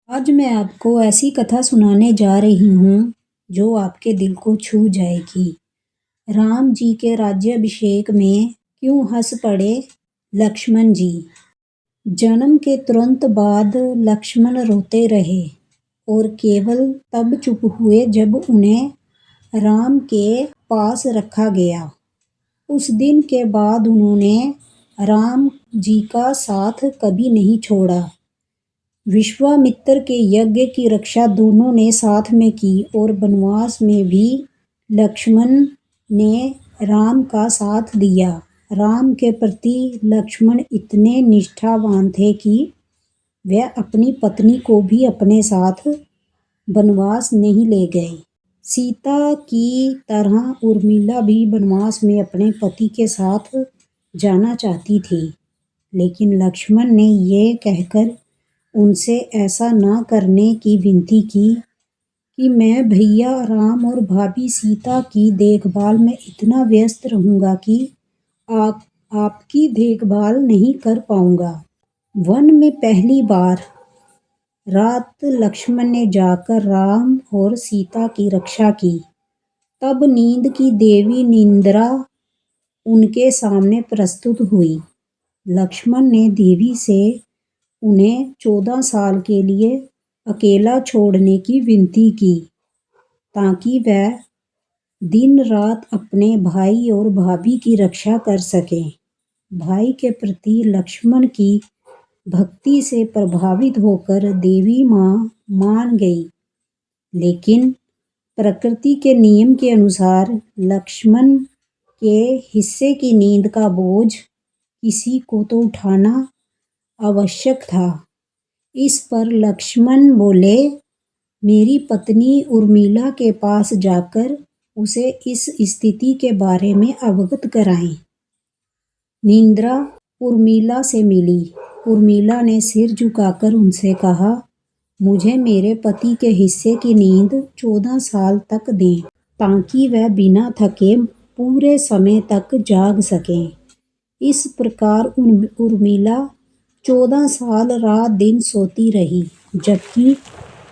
आज मैं आपको ऐसी कथा सुनाने जा रही हूँ जो आपके दिल को छू जाएगी। राम जी के राज्याभिषेक में क्यों हंस पड़े लक्ष्मण जी। जन्म के तुरंत बाद लक्ष्मण रोते रहे और केवल तब चुप हुए जब उन्हें राम के पास रखा गया। उस दिन के बाद उन्होंने राम जी का साथ कभी नहीं छोड़ा। विश्वामित्र के यज्ञ की रक्षा दोनों ने साथ में की और वनवास में भी लक्ष्मण ने राम का साथ दिया। राम के प्रति लक्ष्मण इतने निष्ठावान थे कि वह अपनी पत्नी को भी अपने साथ वनवास नहीं ले गए। सीता की तरह उर्मिला भी वनवास में अपने पति के साथ जाना चाहती थी, लेकिन लक्ष्मण ने ये कहकर उनसे ऐसा ना करने की विनती की कि मैं भैया राम और भाभी सीता की देखभाल में इतना व्यस्त रहूँगा कि आपकी देखभाल नहीं कर पाऊँगा। वन में पहली बार रात लक्ष्मण ने जाकर राम और सीता की रक्षा की। तब नींद की देवी निंद्रा उनके सामने प्रस्तुत हुई। लक्ष्मण ने देवी से उन्हें 14 साल के लिए अकेला छोड़ने की विनती की ताकि वह दिन रात अपने भाई और भाभी की रक्षा कर सकें। भाई के प्रति लक्ष्मण की भक्ति से प्रभावित होकर देवी माँ मान गई, लेकिन प्रकृति के नियम के अनुसार लक्ष्मण के हिस्से की नींद का बोझ किसी को तो उठाना आवश्यक था। इस पर लक्ष्मण बोले, मेरी पत्नी उर्मिला के पास जाकर उसे इस स्थिति के बारे में अवगत कराएं। निंद्रा उर्मिला से मिली। उर्मिला ने सिर झुकाकर उनसे कहा, मुझे मेरे पति के हिस्से की नींद 14 साल तक दें ताकि वह बिना थके पूरे समय तक जाग सकें। इस प्रकार उर्मिला 14 साल रात दिन सोती रही, जबकि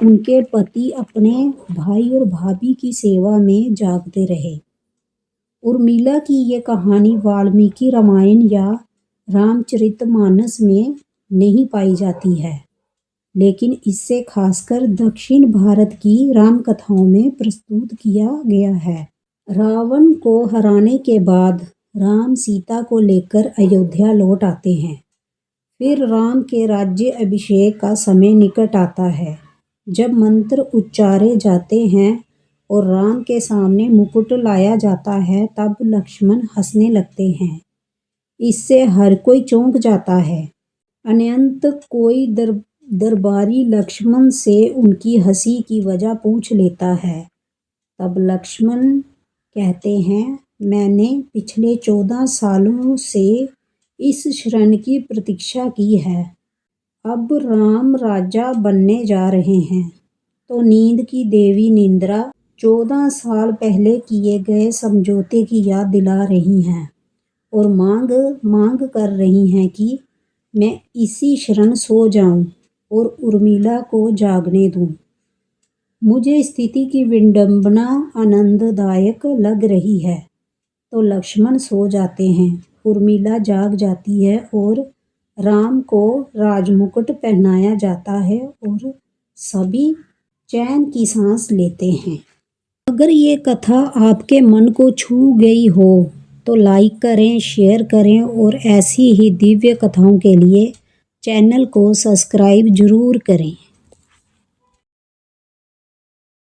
उनके पति अपने भाई और भाभी की सेवा में जागते रहे। उर्मिला की ये कहानी वाल्मीकि रामायण या रामचरितमानस में नहीं पाई जाती है, लेकिन इससे खासकर दक्षिण भारत की राम कथाओं में प्रस्तुत किया गया है। रावण को हराने के बाद राम सीता को लेकर अयोध्या लौट आते हैं। फिर राम के राज्य अभिषेक का समय निकट आता है। जब मंत्र उच्चारे जाते हैं और राम के सामने मुकुट लाया जाता है, तब लक्ष्मण हंसने लगते हैं। इससे हर कोई चौंक जाता है। अनंत कोई दरबारी लक्ष्मण से उनकी हंसी की वजह पूछ लेता है। तब लक्ष्मण कहते हैं, मैंने पिछले 14 सालों से इस क्षण की प्रतीक्षा की है। अब राम राजा बनने जा रहे हैं, तो नींद की देवी निंद्रा 14 साल पहले किए गए समझौते की याद दिला रही हैं और मांग कर रही हैं कि मैं इसी क्षण सो जाऊं और उर्मिला को जागने दूं। मुझे स्थिति की विडंबना आनंददायक लग रही है। तो लक्ष्मण सो जाते हैं, उर्मिला जाग जाती है और राम को राजमुकुट पहनाया जाता है और सभी चैन की सांस लेते हैं। अगर ये कथा आपके मन को छू गई हो तो लाइक करें, शेयर करें और ऐसी ही दिव्य कथाओं के लिए चैनल को सब्सक्राइब जरूर करें।